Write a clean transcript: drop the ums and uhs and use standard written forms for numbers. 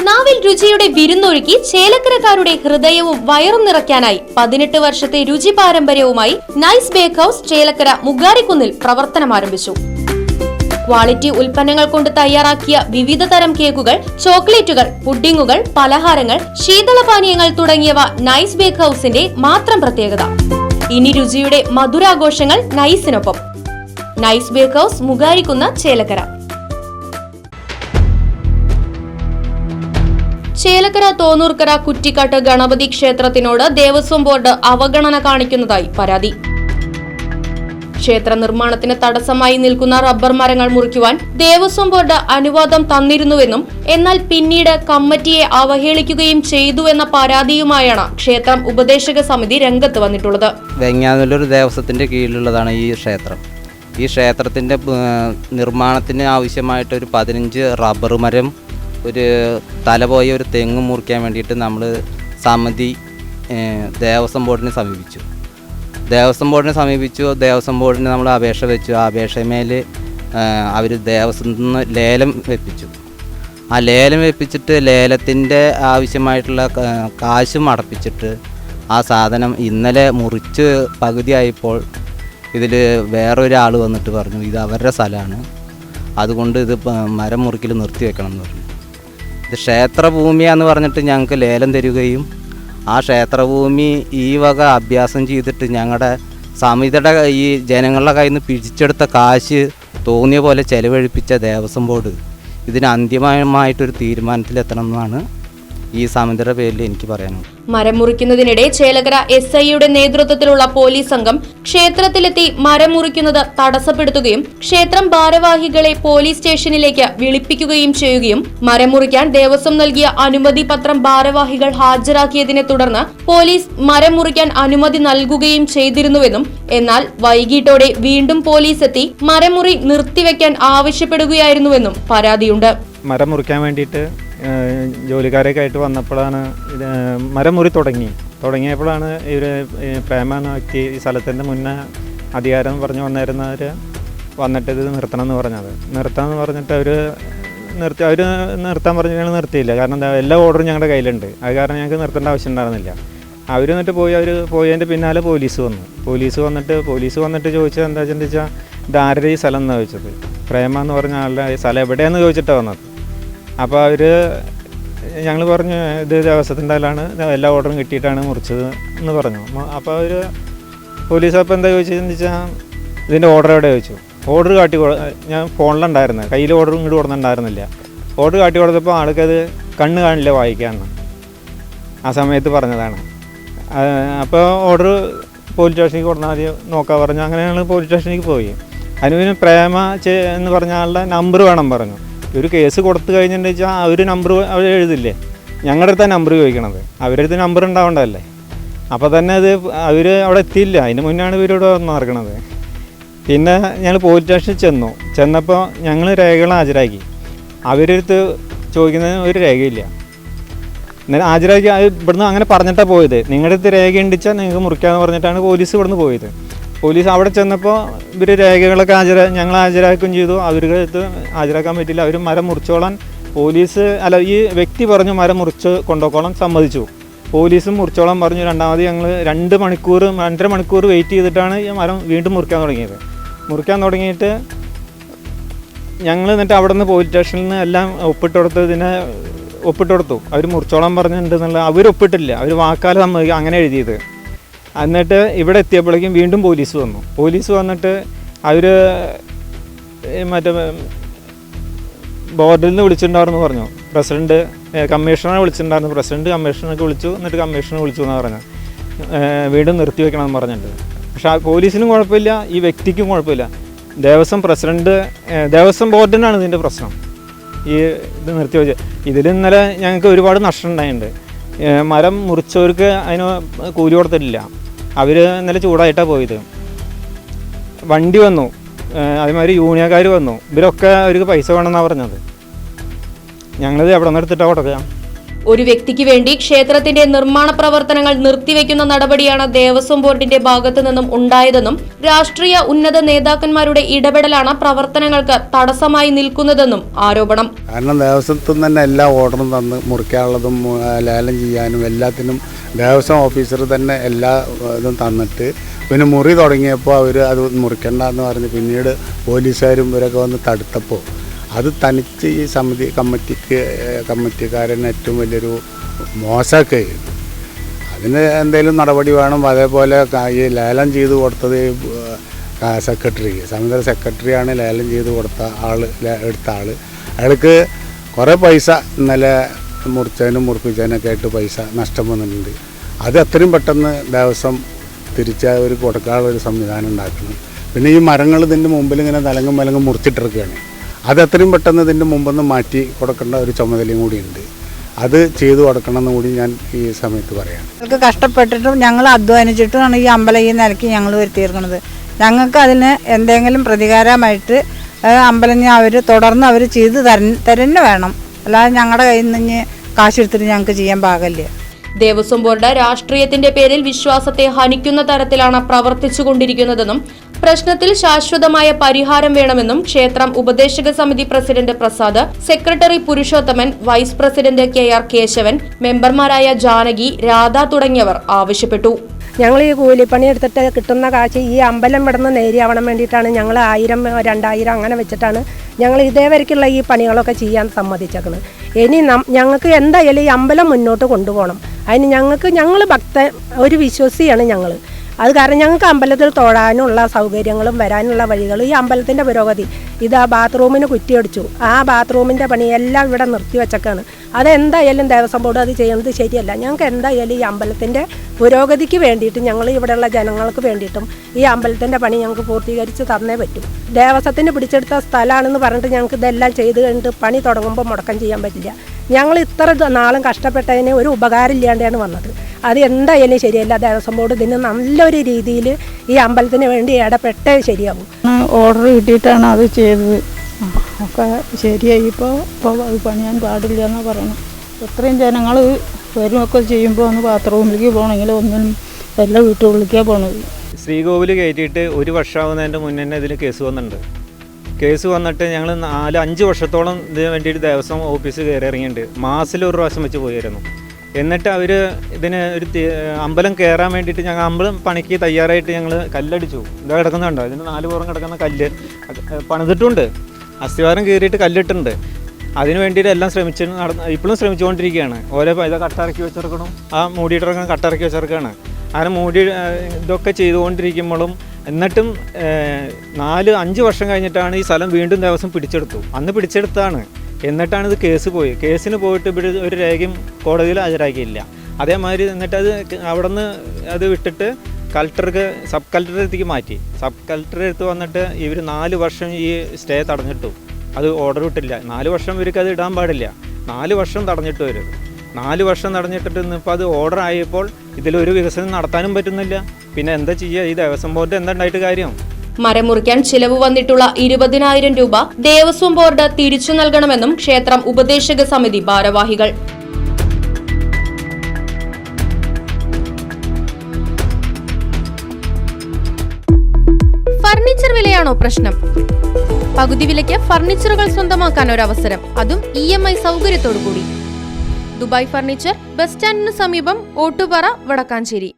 നാവിൽ രുചിയുടെ വിരുന്നൊഴുക്കി ചേലക്കരക്കാരുടെ ഹൃദയവും വയറും നിറയ്ക്കാനായി 18 വർഷത്തെ രുചി പാരമ്പര്യവുമായി നൈസ് ബേക്ക് ഹൌസ് ചേലക്കര മുഗാരിക്കുന്നിൽ പ്രവർത്തനം ആരംഭിച്ചു. ക്വാളിറ്റി ഉൽപ്പന്നങ്ങൾ കൊണ്ട് തയ്യാറാക്കിയ വിവിധ തരം കേക്കുകൾ, ചോക്ലേറ്റുകൾ, പുഡിങ്ങുകൾ, പലഹാരങ്ങൾ, ശീതളപാനീയങ്ങൾ തുടങ്ങിയവ നൈസ് ബേക്ക് ഹൌസിന്റെ മാത്രം പ്രത്യേകത. ഇനി രുചിയുടെ മധുരാഘോഷങ്ങൾ നൈസിനൊപ്പം. Nice Bake House Mugarikkunnu, Chelakkara. Chelakkara Thonnurkkara Kuttikkattu Ganapathi ക്ഷേത്രത്തിനോട് ദേവസ്വം ബോർഡ് അവഗണന കാണിക്കുന്നതായി പരാതി. ക്ഷേത്ര നിർമ്മാണത്തിന് തടസ്സമായി നിൽക്കുന്ന റബ്ബർ മരങ്ങൾ മുറിക്കുവാൻ ദേവസ്വം ബോർഡ് അനുവാദം തന്നിരുന്നുവെന്നും എന്നാൽ പിന്നീട് കമ്മിറ്റിയെ അവഹേളിക്കുകയും ചെയ്തുവെന്ന പരാതിയുമായാണ് ക്ഷേത്രം ഉപദേശക സമിതി രംഗത്ത് വന്നിട്ടുള്ളത്. വെങ്ങാനല്ലൂർ ദേവസ്വത്തിന്റെ കീഴിലുള്ളതാണ് ഈ ക്ഷേത്രം. ഈ ക്ഷേത്രത്തിന്റെ നിർമ്മാണത്തിന് ആവശ്യമായിട്ടൊരു 15 റബ്ബർ മരം, ഒരു തലപോയ ഒരു തെങ്ങ് മുറിക്കാൻ വേണ്ടിയിട്ട് നമ്മൾ സമിതി ദേവസ്വം ബോർഡിനെ സമീപിച്ചു. ദേവസ്വം ബോർഡിന് നമ്മൾ അപേക്ഷ വെച്ചു. ആ അപേക്ഷമേൽ അവർ ദേവസ്വത്തിൽ നിന്ന് ലേലം വെപ്പിച്ചു. ആ ലേലം വെപ്പിച്ചിട്ട് ലേലത്തിൻ്റെ ആവശ്യമായിട്ടുള്ള കാശും അടപ്പിച്ചിട്ട് ആ സാധനം ഇന്നലെ മുറിച്ച് പകുതിയായപ്പോൾ ഇതിൽ വേറൊരാൾ വന്നിട്ട് പറഞ്ഞു ഇത് അവരുടെ സ്ഥലമാണ്, അതുകൊണ്ട് ഇത് മരം മുറിക്കൽ നിർത്തിവെക്കണം എന്ന് പറഞ്ഞു. ഇത് ക്ഷേത്രഭൂമിയാന്ന് പറഞ്ഞിട്ട് ഞങ്ങൾക്ക് ലേലം തരികയും ആ ക്ഷേത്രഭൂമി ഈ വക അഭ്യാസം ചെയ്തിട്ട് ഞങ്ങളുടെ സമിതിയുടെ ഈ ജനങ്ങളുടെ കയ്യിൽ നിന്ന് പിടിച്ചെടുത്ത കാശ് തോന്നിയ പോലെ ചെലവഴിപ്പിച്ച ദേവസ്വം ബോർഡ് ഇതിന് അന്തിമമായിട്ടൊരു തീരുമാനത്തിലെത്തണം എന്നാണ് ഈ സമിതിയുടെ പേരിൽ എനിക്ക് പറയാനുള്ളത്. മരം മുറിക്കുന്നതിനിടെ ചേലക്കര SIയുടെ നേതൃത്വത്തിലുള്ള പോലീസ് സംഘം ക്ഷേത്രത്തിലെത്തി മരം മുറിക്കുന്നത് തടസ്സപ്പെടുത്തുകയും ക്ഷേത്രം ഭാരവാഹികളെ പോലീസ് സ്റ്റേഷനിലേക്ക് വിളിപ്പിക്കുകയും ചെയ്യുകയും മരം മുറിക്കാൻ ദേവസ്വം നൽകിയ അനുമതി പത്രം ഭാരവാഹികൾ ഹാജരാക്കിയതിനെ തുടർന്ന് പോലീസ് മരം മുറിക്കാൻ അനുമതി നൽകുകയും ചെയ്തിരുന്നുവെന്നും എന്നാൽ വൈകിട്ടോടെ വീണ്ടും പോലീസ് എത്തി മരമുറി നിർത്തിവെക്കാൻ ആവശ്യപ്പെടുകയായിരുന്നുവെന്നും പരാതിയുണ്ട്. മരം മുറിക്കാൻ വേണ്ടിയിട്ട് ജോലിക്കാരൊക്കെ ആയിട്ട് വന്നപ്പോഴാണ് മരം മുറി തുടങ്ങിയപ്പോഴാണ് ഇവർ പ്രേമ എന്ന വ്യക്തി ഈ സ്ഥലത്തിൻ്റെ മുന്നേ അധികാരം പറഞ്ഞു വന്നിരുന്നവർ വന്നിട്ട് ഇത് നിർത്തണം എന്ന് പറഞ്ഞിട്ട് അവർ നിർത്താൻ പറഞ്ഞാൽ നിർത്തിയില്ല. കാരണം എന്താ, എല്ലാ ഓർഡറും ഞങ്ങളുടെ കയ്യിലുണ്ട്. അത് കാരണം ഞങ്ങൾക്ക് നിർത്തേണ്ട ആവശ്യം ഉണ്ടായിരുന്നില്ല. അവർ എന്നിട്ട് പോയതിൻ്റെ പിന്നാലെ പോലീസ് വന്നിട്ട് ചോദിച്ചത് എന്താ വെച്ചാൽ ഇത് ആരുടെ ഈ സ്ഥലം എന്നാണ് ചോദിച്ചത്. പ്രേമ എന്ന് പറഞ്ഞ ആളുടെ ഈ സ്ഥലം എവിടെയാണെന്ന് ചോദിച്ചിട്ടാണ് വന്നത്. അപ്പോൾ ഞങ്ങൾ പറഞ്ഞു ഇത് ദേവസ്വത്തിൻ്റെ അതിലാണ്, എല്ലാ ഓർഡറും കിട്ടിയിട്ടാണ് മുറിച്ചത് എന്ന് പറഞ്ഞു. അപ്പോൾ പോലീസ് അപ്പോൾ എന്താ ചോദിച്ചതെന്ന് വെച്ചാൽ ഇതിൻ്റെ ഓർഡർ എവിടെ ചോദിച്ചു. ഓർഡർ ഞാൻ ഫോണിലുണ്ടായിരുന്നു, കയ്യിൽ ഓർഡർ ഇങ്ങോട്ട് കൊടുത്തിട്ടുണ്ടായിരുന്നില്ല. ഓർഡർ കാട്ടി കൊടുത്തപ്പോൾ ആൾക്കത് കണ്ണ് കാണില്ല വായിക്കാമെന്ന് ആ സമയത്ത് പറഞ്ഞതാണ്. അപ്പോൾ ഓർഡർ പോലീസ് സ്റ്റേഷനിലേക്ക് കൊടുത്താൽ മതി നോക്കാൻ പറഞ്ഞു. അങ്ങനെ ഞങ്ങൾ പോലീസ് സ്റ്റേഷനിലേക്ക് പോയി. അതിന് പിന്നെ പ്രേമ എന്ന് പറഞ്ഞ ആളുടെ നമ്പർ വേണം പറഞ്ഞു. ഒരു കേസ് കൊടുത്തു കഴിഞ്ഞിട്ടുണ്ടെന്ന് വെച്ചാൽ അവർ നമ്പർ അവർ എഴുതില്ലേ, ഞങ്ങളുടെ അടുത്താണ് നമ്പർ ചോദിക്കണത്. അവരുടെ അടുത്ത് നമ്പർ ഉണ്ടാവേണ്ടതല്ലേ. അപ്പോൾ തന്നെ അത് അവർ അവിടെ എത്തിയില്ല. അതിന് മുന്നാണ് ഇവരോട് നടക്കണത്. പിന്നെ ഞങ്ങൾ പോലീസ് സ്റ്റേഷനിൽ ചെന്നപ്പോൾ ഞങ്ങൾ രേഖകൾ ഹാജരാക്കി. അവരുടെ അടുത്ത് ചോദിക്കുന്നതിന് ഒരു രേഖയില്ല. എന്നാൽ ഹാജരാക്കി ഇവിടുന്ന് അങ്ങനെ പറഞ്ഞിട്ടാണ് പോയത്. നിങ്ങളുടെ അടുത്ത് രേഖ ഉണ്ടിച്ചാൽ നിങ്ങൾക്ക് മുറിക്കാമെന്ന് പറഞ്ഞിട്ടാണ് പോലീസ് ഇവിടുന്ന് പോയത്. പോലീസ് അവിടെ ചെന്നപ്പോൾ ഇവർ രേഖകളൊക്കെ ഞങ്ങൾ ഹാജരാക്കുകയും ചെയ്തു. അവർക്ക് അടുത്ത് ഹാജരാക്കാൻ പറ്റില്ല. അവർ മരം മുറിച്ചോളാൻ ഈ വ്യക്തി പറഞ്ഞു മരം മുറിച്ച് കൊണ്ടുപോക്കോളാൻ സമ്മതിച്ചു. പോലീസും മുറിച്ചോളാൻ പറഞ്ഞു. രണ്ടാമത് ഞങ്ങൾ 2.5 മണിക്കൂർ വെയിറ്റ് ചെയ്തിട്ടാണ് ഈ മരം വീണ്ടും മുറിക്കാൻ തുടങ്ങിയിട്ട് ഞങ്ങൾ എന്നിട്ട് അവിടെ നിന്ന് പോലീസ് സ്റ്റേഷനിൽ നിന്ന് എല്ലാം ഒപ്പിട്ട് കൊടുത്തു. അവർ മുറിച്ചോളാൻ പറഞ്ഞിട്ടുണ്ടെന്നുള്ള അവർ ഒപ്പിട്ടില്ല. അവർ വാക്കാൽ സമ്മതിക്കുക അങ്ങനെ എഴുതിയത്. എന്നിട്ട് ഇവിടെ എത്തിയപ്പോഴേക്കും വീണ്ടും പോലീസ് വന്നിട്ട് അവർ മറ്റേ ബോർഡിൽ നിന്ന് വിളിച്ചിട്ടുണ്ടായിരുന്നു പറഞ്ഞു. കമ്മീഷണറെ വിളിച്ചിട്ടുണ്ടായിരുന്നു. പ്രസിഡന്റ് കമ്മീഷണർക്ക് വിളിച്ചു. എന്നിട്ട് കമ്മീഷണർ വിളിച്ചു എന്നാണ് പറഞ്ഞത്. വീണ്ടും നിർത്തിവെക്കണമെന്ന് പറഞ്ഞിട്ടുണ്ട്. പക്ഷേ പോലീസിനും കുഴപ്പമില്ല, ഈ വ്യക്തിക്കും കുഴപ്പമില്ല. ദേവസ്വം ബോർഡിനാണ് ഇതിൻ്റെ പ്രശ്നം. ഈ ഇത് നിർത്തിവെച്ച് ഇതിൽ ഇന്നലെ ഞങ്ങൾക്ക് ഒരുപാട് നഷ്ടം ഉണ്ടായിട്ടുണ്ട്. മരം മുറിച്ചവർക്ക് അതിന് കൂലി കൊടുത്തിട്ടില്ല. അവർ ഇന്നലെ ചൂടായിട്ടാണ് പോയത്. വണ്ടി വന്നു, അതേമാതിരി യൂണിയൻകാർ വന്നു. ഇവരൊക്കെ അവർക്ക് പൈസ വേണമെന്നാണ് പറഞ്ഞത്. ഞങ്ങളിത് എവിടെ നിന്ന് എടുത്തിട്ടാണ് കൊടുക്കുക. ഒരു വ്യക്തിക്ക് വേണ്ടി ക്ഷേത്രത്തിന്റെ നിർമ്മാണ പ്രവർത്തനങ്ങൾ നിർത്തിവെക്കുന്ന നടപടിയാണ് ദേവസ്വം ബോർഡിന്റെ ഭാഗത്തു നിന്നും ഉണ്ടായതെന്നും രാഷ്ട്രീയ ഉന്നത നേതാക്കന്മാരുടെ ഇടപെടലാണ് പ്രവർത്തനങ്ങൾക്ക് തടസ്സമായി നിൽക്കുന്നതെന്നും ആരോപണം. കാരണം ദേവസ്വത്തിൽ നിന്ന് തന്നെ എല്ലാ ഓർഡറും തന്ന് മുറിക്കാനുള്ളതും ലേലം ചെയ്യാനും എല്ലാത്തിനും ദേവസ്വം ഓഫീസർ തന്നെ എല്ലാ ഇതും തന്നിട്ട് പിന്നെ മുറി തുടങ്ങിയപ്പോൾ അവർ അത് മുറിക്കണ്ടെന്ന് പറഞ്ഞ് പിന്നീട് പോലീസുകാരും ഇവരൊക്കെ വന്ന് തടുത്തപ്പോൾ അത് തനിച്ച് ഈ കമ്മിറ്റിക്കാരൻ ഏറ്റവും വലിയൊരു മോശമൊക്കെ ചെയ്തു. അതിന് എന്തെങ്കിലും നടപടി വേണം. അതേപോലെ ഈ ലേലം ചെയ്ത് കൊടുത്തത് സെക്രട്ടറി, സമിതി സെക്രട്ടറിയാണ് ലേലം ചെയ്ത് കൊടുത്ത എടുത്ത ആൾ. അയാൾക്ക് കുറേ പൈസ ഇന്നലെ മുറിപ്പിച്ചതിനൊക്കെ ആയിട്ട് പൈസ നഷ്ടം വന്നിട്ടുണ്ട്. അത് എത്രയും പെട്ടെന്ന് ദേവസ്വം തിരിച്ച് ഒരു കൊടുക്കാനുള്ളൊരു സംവിധാനം ഉണ്ടാക്കണം. പിന്നെ ഈ മരങ്ങൾ ഇതിൻ്റെ മുമ്പിൽ ഇങ്ങനെ തലങ്ങും മുറിച്ചിട്ടിരിക്കുകയാണ്. അത് എത്രയും പെട്ടെന്ന് ഇതിൻ്റെ മുമ്പൊന്ന് മാറ്റി കൊടുക്കേണ്ട ഒരു ചുമതലയും കൂടിയുണ്ട്. അത് ചെയ്തു കൊടുക്കണമെന്ന് കൂടി ഞാൻ ഈ സമയത്ത് പറയാം. ഞങ്ങൾക്ക് കഷ്ടപ്പെട്ടിട്ടും ഞങ്ങൾ അധ്വാനിച്ചിട്ടുമാണ് ഈ അമ്പലം ഈ നിലയ്ക്ക് ഞങ്ങൾ വരുത്തിയിരിക്കുന്നത്. ഞങ്ങൾക്ക് അതിന് എന്തെങ്കിലും പ്രതികാരമായിട്ട് അമ്പലം തുടർന്ന് അവർ ചെയ്ത് തരുന്ന വേണം. അല്ലാതെ ഞങ്ങളുടെ കയ്യിൽ നിന്ന് കാശെടുത്തിട്ട് ഞങ്ങൾക്ക് ചെയ്യാൻ പാകില്ല. ദേവസ്വം ബോർഡ് രാഷ്ട്രീയത്തിന്റെ പേരിൽ വിശ്വാസത്തെ ഹനിക്കുന്ന തരത്തിലാണ് പ്രവർത്തിച്ചുകൊണ്ടിരിക്കുന്നതെന്നും പ്രശ്നത്തിൽ ശാശ്വതമായ പരിഹാരം വേണമെന്നും ക്ഷേത്രം ഉപദേശക സമിതി president Prasad, secretary Purushothaman, vice president KR Keshavan, മെമ്പർമാരായ ജാനകി, രാധ തുടങ്ങിയവർ ആവശ്യപ്പെട്ടു. ഞങ്ങൾ ഈ കൂലിപ്പണി എടുത്തിട്ട് കിട്ടുന്ന കാശ് ഈ അമ്പലം ഇവിടുന്ന് നേരിയാവണം വേണ്ടിയിട്ടാണ് ഞങ്ങൾ 1000, 2000 അങ്ങനെ വെച്ചിട്ടാണ് ഞങ്ങൾ ഇതേവരയ്ക്കുള്ള ഈ പണികളൊക്കെ ചെയ്യാൻ സമ്മതിച്ചേക്കുന്നത്. ഇനി ഞങ്ങൾക്ക് എന്തായാലും ഈ അമ്പലം മുന്നോട്ട് കൊണ്ടുപോകണം. അതിന് ഞങ്ങൾ ഒരു വിശ്വസിയാണ് ഞങ്ങൾ. അത് കാരണം ഞങ്ങൾക്ക് അമ്പലത്തിൽ തൊഴാനുള്ള സൗകര്യങ്ങളും വരാനുള്ള വഴികളും ഈ അമ്പലത്തിൻ്റെ പുരോഗതി ആ ബാത്റൂമിന് കുറ്റിയടിച്ചു. ആ ബാത്റൂമിൻ്റെ പണിയെല്ലാം ഇവിടെ നിർത്തിവെച്ചൊക്കെയാണ്. അതെന്തായാലും ദേവസ്വം ബോർഡ് അത് ചെയ്യുന്നത് ശരിയല്ല. ഞങ്ങൾക്ക് എന്തായാലും ഈ അമ്പലത്തിൻ്റെ പുരോഗതിക്ക് വേണ്ടിയിട്ട് ഞങ്ങൾ ഇവിടെയുള്ള ജനങ്ങൾക്ക് വേണ്ടിയിട്ടും ഈ അമ്പലത്തിൻ്റെ പണി ഞങ്ങൾക്ക് പൂർത്തീകരിച്ച് തന്നേ പറ്റും. ദേവസ്വത്തിന് പിടിച്ചെടുത്ത സ്ഥലമാണെന്ന് പറഞ്ഞിട്ട് ഞങ്ങൾക്ക് ഇതെല്ലാം ചെയ്ത് കഴിഞ്ഞിട്ട് പണി തുടങ്ങുമ്പോൾ മുടക്കം ചെയ്യാൻ പറ്റില്ല. ഞങ്ങൾ ഇത്ര നാളും കഷ്ടപ്പെട്ടതിന് ഒരു ഉപകാരം ഇല്ലാണ്ടാണ് വന്നത്. അത് എന്തായാലും ശരിയല്ല. ദേവസ്വം ബോർഡ് ഇതിന് നല്ലൊരു രീതിയിൽ ഈ അമ്പലത്തിന് വേണ്ടി ഇടപെട്ടേ ശരിയാവും. ഓർഡർ കിട്ടിയിട്ടാണ് അത് ചെയ്തത്. ഒക്കെ ശരിയായി. ഇപ്പോൾ അത് പണിയാൻ പാടില്ല എന്നാണ് പറയണം. എത്രയും ജനങ്ങൾ വരുമൊക്കെ ചെയ്യുമ്പോൾ ഒന്ന് ബാത്റൂമിലേക്ക് പോകണമെങ്കിൽ ഒന്നിനും എല്ലാ വീട്ടുകളിലേക്കാണ് പോകണത്. ശ്രീകോവിൽ കയറ്റിയിട്ട് 1 വർഷമാകുന്നതിൻ്റെ മുന്നേ തന്നെ ഇതിൽ കേസ് വന്നിട്ടുണ്ട്. കേസ് വന്നിട്ട് ഞങ്ങൾ 4-5 വർഷത്തോളം ഇതിന് വേണ്ടിയിട്ട് ദേവസ്വം ഓഫീസ് കയറി ഇറങ്ങിയിട്ടുണ്ട്. മാസത്തിൽ 1 പ്രാവശ്യം വെച്ച് പോയിരുന്നു. എന്നിട്ട് അവർ ഇതിന് ഒരു അമ്പലം കയറാൻ വേണ്ടിയിട്ട് ഞങ്ങൾ അമ്പലം പണിക്ക് തയ്യാറായിട്ട് ഞങ്ങൾ കല്ലടിച്ചു. ഇതാ കിടക്കുന്നുണ്ടോ, ഇതിന് 4 പുറം കിടക്കുന്ന കല്ല് പണിതിട്ടുണ്ട്. അസ്ഥിവാരം കയറിയിട്ട് കല്ലിട്ടുണ്ട്. അതിന് വേണ്ടിയിട്ട് എല്ലാം ഇപ്പോഴും ശ്രമിച്ചുകൊണ്ടിരിക്കുകയാണ്. ഓരോ ഇത് കട്ടിറക്കി വെച്ചിറക്കണം, ആ മൂടിയിട്ടിറക്കണം, കട്ടിറക്കി വെച്ചിറക്കുകയാണ്. അങ്ങനെ ഇതൊക്കെ ചെയ്തുകൊണ്ടിരിക്കുമ്പോഴും എന്നിട്ടും 4-5 വർഷം കഴിഞ്ഞിട്ടാണ് ഈ സ്ഥലം വീണ്ടും ദേവസ്വം പിടിച്ചെടുത്തു. അന്ന് പിടിച്ചെടുത്താണ്. എന്നിട്ടാണ് ഇത് കേസ് പോയി. കേസിന് പോയിട്ട് ഇവിടെ ഒരു രേഖയും കോടതിയിൽ ഹാജരാക്കിയില്ല. അതേമാതിരി എന്നിട്ട് അവിടെ നിന്ന് അത് വിട്ടിട്ട് സബ് കളക്ടറെടുത്തേക്ക് മാറ്റി. സബ് കളക്ടറെ അടുത്ത് വന്നിട്ട് ഇവർ 4 വർഷം ഈ സ്റ്റേ തടഞ്ഞിട്ടു. അത് ഓർഡർ വിട്ടില്ല. 4 വർഷം ഇവർക്ക് അത് ഇടാൻ പാടില്ല. 4 വർഷം തടഞ്ഞിട്ട് വരും. 4 വർഷം തടഞ്ഞിട്ടിട്ട് ഇന്നിപ്പോൾ അത് ഓർഡർ ആയപ്പോൾ ഇതിലൊരു വികസനം നടത്താനും പറ്റുന്നില്ല. പിന്നെ എന്താ ചെയ്യുക? ഈ ദേവസ്വം ബോർഡ് എന്താ ഉണ്ടായിട്ട് കാര്യം? മരം മുറിക്കാൻ ചിലവ് വന്നിട്ടുള്ള 20,000 രൂപ ദേവസ്വം ബോർഡ് തിരിച്ചു നൽകണമെന്നും ക്ഷേത്രം ഉപദേശക സമിതി ഭാരവാഹികൾ. ഫർണിച്ചർ വിലയാണോ പ്രശ്നം? പകുതി വിലയ്ക്ക് ഫർണിച്ചറുകൾ സ്വന്തമാക്കാൻ ഒരു അവസരം, അതും EMI സൗകര്യത്തോടു കൂടി. ദുബായ് ഫർണിച്ചർ, ബസ് സ്റ്റാൻഡിന് സമീപം, ഓട്ടുപാറ, വടക്കാഞ്ചേരി.